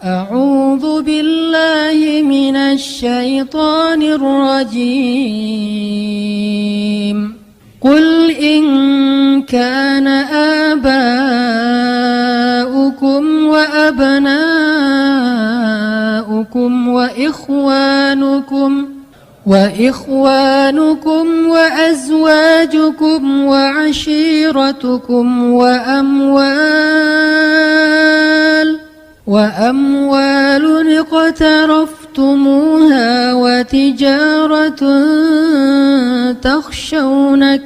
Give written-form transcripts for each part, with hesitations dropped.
أعوذ بالله من الشيطان الرجيم قل إن كان آباؤكم وأبناؤكم وإخوانكم وأزواجكم وعشيرتكم وأموال اقترفتموها وتجارة تخشون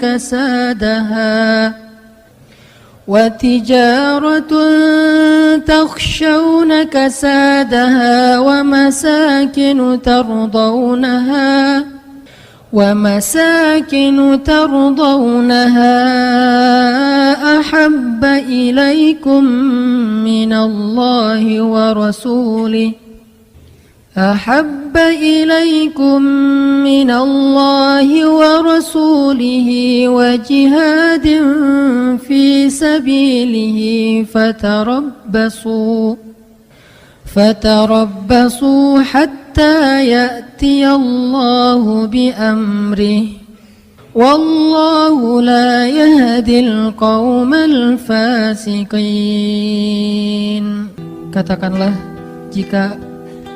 كسادها ومساكن ترضونها أحب إليكم من الله ورسوله وجهاد في سبيله فتربصوا حتى يأتي الله بأمره والله لا يهدي القوم الفاسقين. Katakanlah, jika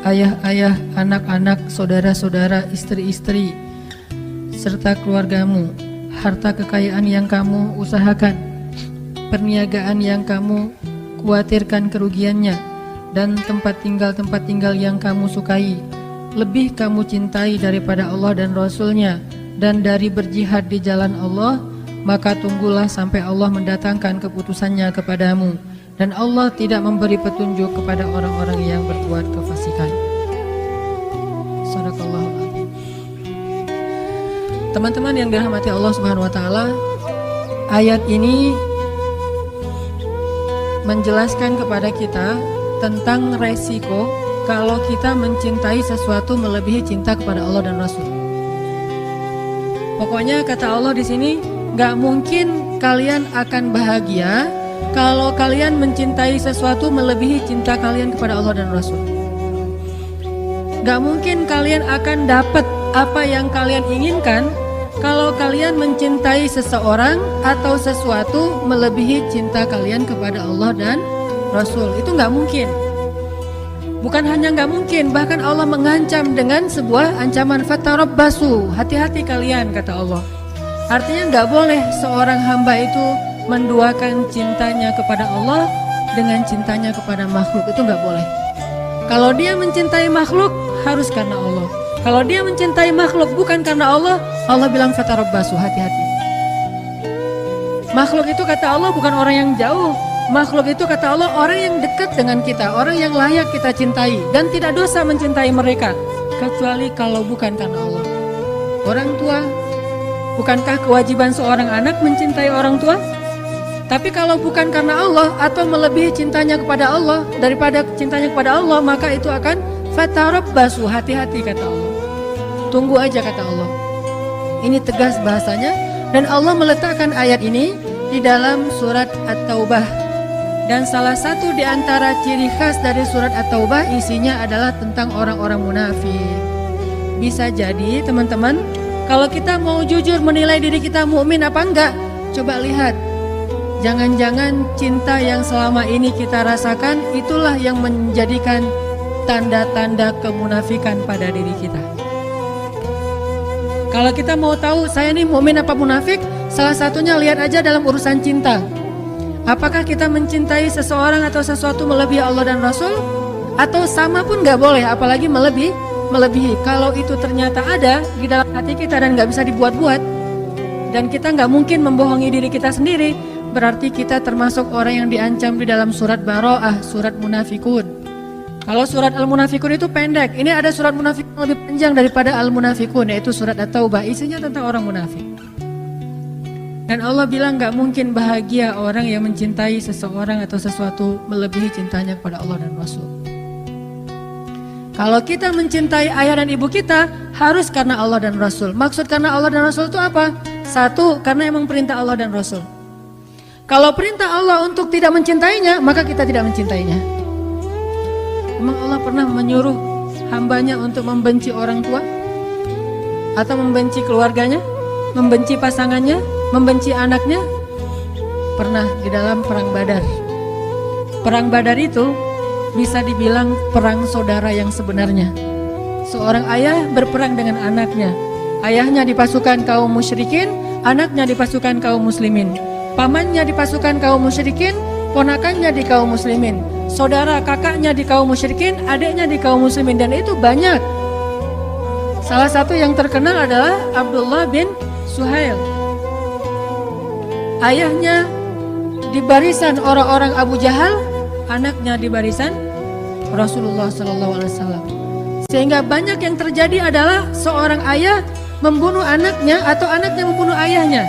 ayah-ayah, anak-anak, saudara-saudara, istri-istri, serta keluargamu, harta kekayaan yang kamu usahakan, perniagaan yang kamu khawatirkan kerugiannya, dan tempat tinggal yang kamu sukai, lebih kamu cintai daripada Allah dan Rasul-Nya, dan dari berjihad di jalan Allah, maka tunggulah sampai Allah mendatangkan keputusannya kepadamu, dan Allah tidak memberi petunjuk kepada orang-orang yang berbuat kefasikan. Shadaqallahul adzim. Teman-teman yang dirahmati Allah Subhanahu wa taala, ayat ini menjelaskan kepada kita tentang resiko kalau kita mencintai sesuatu melebihi cinta kepada Allah dan Rasul. Pokoknya kata Allah di sini, nggak mungkin kalian akan bahagia kalau kalian mencintai sesuatu melebihi cinta kalian kepada Allah dan Rasul. Gak mungkin kalian akan dapat apa yang kalian inginkan kalau kalian mencintai seseorang atau sesuatu melebihi cinta kalian kepada Allah dan Rasul. Itu gak mungkin. Bukan hanya gak mungkin, bahkan Allah mengancam dengan sebuah ancaman, fatarabbasu, hati-hati kalian, kata Allah. Artinya gak boleh seorang hamba itu menduakan cintanya kepada Allah dengan cintanya kepada makhluk. Itu gak boleh. Kalau dia mencintai makhluk, harus karena Allah. Kalau dia mencintai makhluk bukan karena Allah, Allah bilang fatarabbasu, hati-hati. Makhluk itu kata Allah bukan orang yang jauh. Makhluk itu kata Allah orang yang dekat dengan kita, orang yang layak kita cintai, dan tidak dosa mencintai mereka, kecuali kalau bukan karena Allah. Orang tua, bukankah kewajiban seorang anak mencintai orang tua? Tapi kalau bukan karena Allah atau melebihi cintanya kepada Allah daripada cintanya kepada Allah, maka itu akan fatarabbasu, hati-hati kata Allah. Tunggu aja kata Allah. Ini tegas bahasanya, dan Allah meletakkan ayat ini di dalam surat At-Taubah. Dan salah satu di antara ciri khas dari surat At-Taubah isinya adalah tentang orang-orang munafik. Bisa jadi teman-teman, kalau kita mau jujur menilai diri kita mukmin apa enggak, coba lihat. Jangan-jangan cinta yang selama ini kita rasakan itulah yang menjadikan tanda-tanda kemunafikan pada diri kita. Kalau kita mau tahu saya ini mukmin apa munafik, salah satunya lihat aja dalam urusan cinta. Apakah kita mencintai seseorang atau sesuatu melebihi Allah dan Rasul? Atau sama pun gak boleh, apalagi melebihi. Kalau itu ternyata ada di dalam hati kita dan gak bisa dibuat-buat, dan kita gak mungkin membohongi diri kita sendiri, berarti kita termasuk orang yang diancam di dalam surat Baro'ah, surat Munafikun. Kalau surat Al-Munafikun itu pendek, ini ada surat Munafikun lebih panjang daripada Al-Munafikun, yaitu surat At-Taubah, isinya tentang orang munafik. Dan Allah bilang gak mungkin bahagia orang yang mencintai seseorang atau sesuatu melebihi cintanya kepada Allah dan Rasul. Kalau kita mencintai ayah dan ibu kita, harus karena Allah dan Rasul. Maksud karena Allah dan Rasul itu apa? Satu, karena emang perintah Allah dan Rasul. Kalau perintah Allah untuk tidak mencintainya, maka kita tidak mencintainya. Memang Allah pernah menyuruh hambanya untuk membenci orang tua? Atau membenci keluarganya? Membenci pasangannya? Membenci anaknya? Pernah di dalam perang Badar. Perang Badar itu bisa dibilang perang saudara yang sebenarnya. Seorang ayah berperang dengan anaknya. Ayahnya di pasukan kaum musyrikin, anaknya di pasukan kaum muslimin. Pamannya di pasukan kaum musyrikin, ponakannya di kaum muslimin. Saudara kakaknya di kaum musyrikin, adiknya di kaum muslimin, dan itu banyak. Salah satu yang terkenal adalah Abdullah bin Suhail. Ayahnya di barisan orang-orang Abu Jahal, anaknya di barisan Rasulullah SAW. Sehingga banyak yang terjadi adalah seorang ayah membunuh anaknya atau anaknya membunuh ayahnya.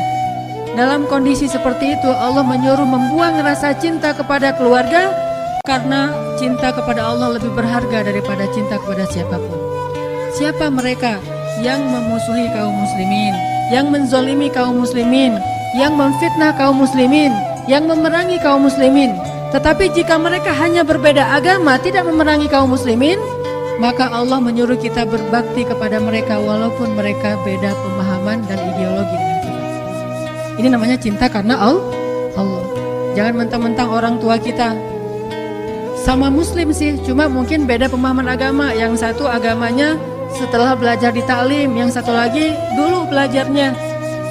Dalam kondisi seperti itu Allah menyuruh membuang rasa cinta kepada keluarga, karena cinta kepada Allah lebih berharga daripada cinta kepada siapapun. Siapa mereka yang memusuhi kaum muslimin, yang menzolimi kaum muslimin, yang memfitnah kaum muslimin, yang memerangi kaum muslimin? Tetapi jika mereka hanya berbeda agama, tidak memerangi kaum muslimin, maka Allah menyuruh kita berbakti kepada mereka walaupun mereka beda pemahaman dan ideologi dengan kita. Ini namanya cinta karena Allah. Jangan mentang-mentang orang tua kita sama muslim sih, cuma mungkin beda pemahaman agama. Yang satu agamanya setelah belajar di taklim, yang satu lagi dulu belajarnya,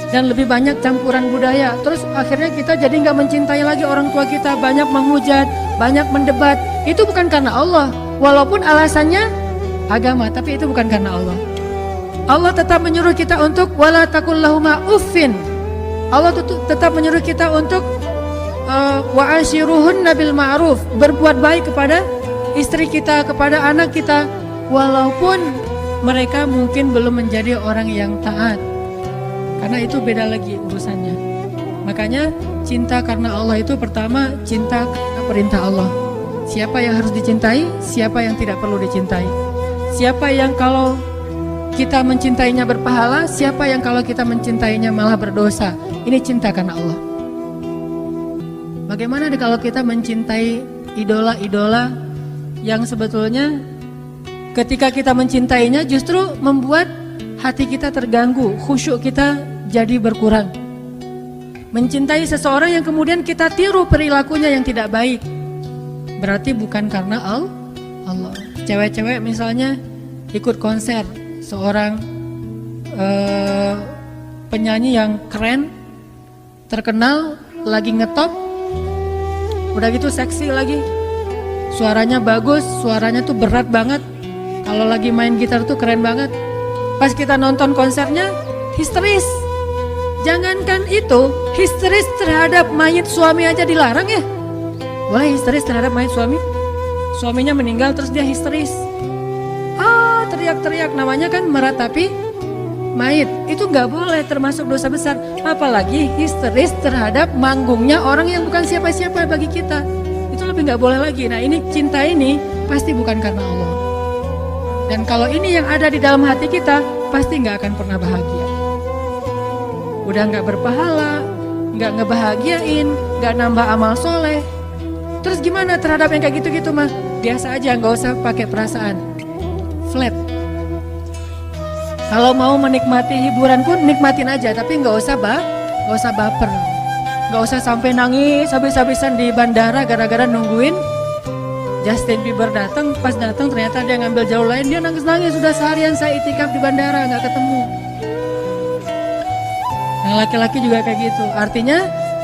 dan lebih banyak campuran budaya. Terus akhirnya kita jadi nggak mencintai lagi orang tua kita, banyak menghujat, banyak mendebat. Itu bukan karena Allah, walaupun alasannya agama, tapi itu bukan karena Allah. Allah tetap menyuruh kita untuk wala taqul lahuma uffin. Allah tetap menyuruh kita untuk wa ashiruhunna bil ma'ruf, berbuat baik kepada istri kita, kepada anak kita, walaupun mereka mungkin belum menjadi orang yang taat. Karena itu beda lagi urusannya. Makanya cinta karena Allah itu pertama cinta karena perintah Allah. Siapa yang harus dicintai, siapa yang tidak perlu dicintai. Siapa yang kalau kita mencintainya berpahala, siapa yang kalau kita mencintainya malah berdosa. Ini cinta karena Allah. Bagaimana kalau kita mencintai idola-idola yang sebetulnya ketika kita mencintainya justru membuat hati kita terganggu, khusyuk kita jadi berkurang. Mencintai seseorang yang kemudian kita tiru perilakunya yang tidak baik, berarti bukan karena Allah. Cewek-cewek misalnya ikut konser seorang penyanyi yang keren, terkenal, lagi ngetop, udah gitu seksi lagi, suaranya bagus, suaranya tuh berat banget, kalau lagi main gitar tuh keren banget. Pas kita nonton konsernya histeris. Jangankan itu, histeris terhadap mayit suami aja dilarang ya. Boleh histeris terhadap mayit suami? Suaminya meninggal terus dia histeris, teriak-teriak, namanya kan meratapi mayit. Itu nggak boleh, termasuk dosa besar. Apalagi histeris terhadap manggungnya orang yang bukan siapa-siapa bagi kita. Itu lebih nggak boleh lagi. Nah ini cinta ini pasti bukan karena Allah. Dan kalau ini yang ada di dalam hati kita, pasti nggak akan pernah bahagia. Udah nggak berpahala, nggak ngebahagiain, nggak nambah amal soleh. Terus gimana terhadap yang kayak gitu-gitu mah? Biasa aja, nggak usah pakai perasaan. Flat. Kalau mau menikmati hiburan pun nikmatin aja, tapi nggak usah baper, nggak usah sampai nangis habis-habisan di bandara gara-gara nungguin Justin Bieber datang. Pas datang ternyata dia ngambil jalur lain, dia nangis-nangis. Sudah seharian saya itikaf di bandara nggak ketemu. Yang laki-laki juga kayak gitu. Artinya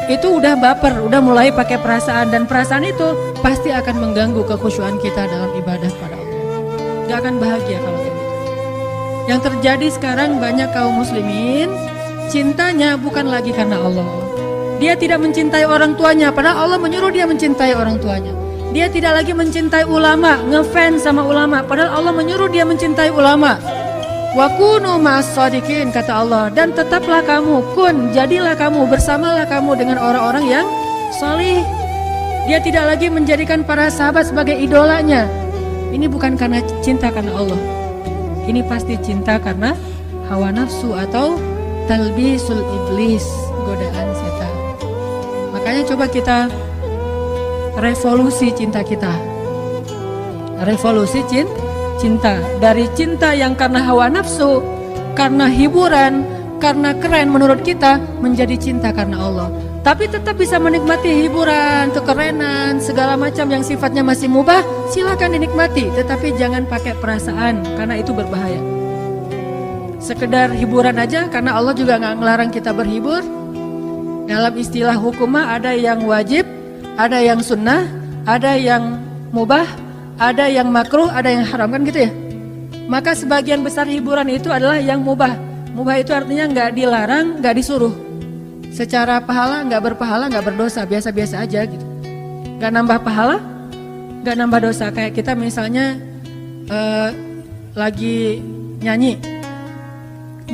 itu udah baper, udah mulai pakai perasaan, dan perasaan itu pasti akan mengganggu kekhusyuan kita dalam ibadah pada Allah. Gak akan bahagia kalau kayak gitu. Yang terjadi sekarang banyak kaum muslimin cintanya bukan lagi karena Allah. Dia tidak mencintai orang tuanya, padahal Allah menyuruh dia mencintai orang tuanya. Dia tidak lagi mencintai ulama, ngefans sama ulama, padahal Allah menyuruh dia mencintai ulama. Wa kunu ma'as-shadiqin, kata Allah, dan tetaplah kamu, jadilah kamu, bersamalah kamu dengan orang-orang yang salih. Dia tidak lagi menjadikan para sahabat sebagai idolanya. Ini bukan karena cinta karena Allah. Ini pasti cinta karena hawa nafsu atau talbisul iblis, godaan setan. Makanya coba kita revolusi cinta kita. revolusi cinta. Dari cinta yang karena hawa nafsu, karena hiburan, karena keren menurut kita, menjadi cinta karena Allah. Tapi tetap bisa menikmati hiburan, kekerenan, segala macam yang sifatnya masih mubah, silakan dinikmati. Tetapi jangan pakai perasaan, karena itu berbahaya. Sekedar hiburan aja, karena Allah juga nggak ngelarang kita berhibur. Dalam istilah hukum ada yang wajib, ada yang sunnah, ada yang mubah, ada yang makruh, ada yang haram, kan gitu ya. Maka sebagian besar hiburan itu adalah yang mubah. Mubah itu artinya nggak dilarang, nggak disuruh. Secara pahala nggak berpahala, nggak berdosa, biasa-biasa aja gitu. Nggak nambah pahala, nggak nambah dosa. Kayak kita misalnya lagi nyanyi,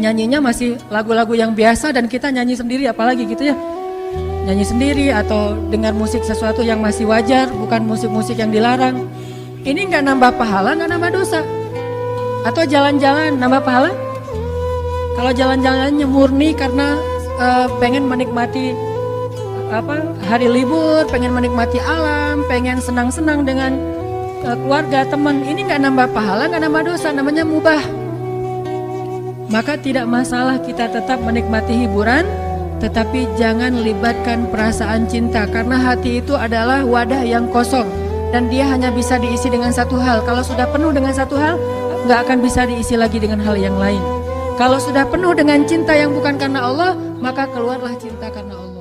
nyanyinya masih lagu-lagu yang biasa dan kita nyanyi sendiri, apalagi gitu ya. Nyanyi sendiri atau dengar musik sesuatu yang masih wajar, bukan musik-musik yang dilarang. Ini nggak nambah pahala, nggak nambah dosa. Atau jalan-jalan nambah pahala? Kalau jalan-jalannya murni karena pengen menikmati hari libur, pengen menikmati alam, pengen senang-senang dengan keluarga, teman, ini nggak nambah pahala, nggak nambah dosa, namanya mubah. Maka tidak masalah kita tetap menikmati hiburan, tetapi jangan libatkan perasaan cinta, karena hati itu adalah wadah yang kosong dan dia hanya bisa diisi dengan satu hal. Kalau sudah penuh dengan satu hal, nggak akan bisa diisi lagi dengan hal yang lain. Kalau sudah penuh dengan cinta yang bukan karena Allah, maka keluarlah cinta karena Allah.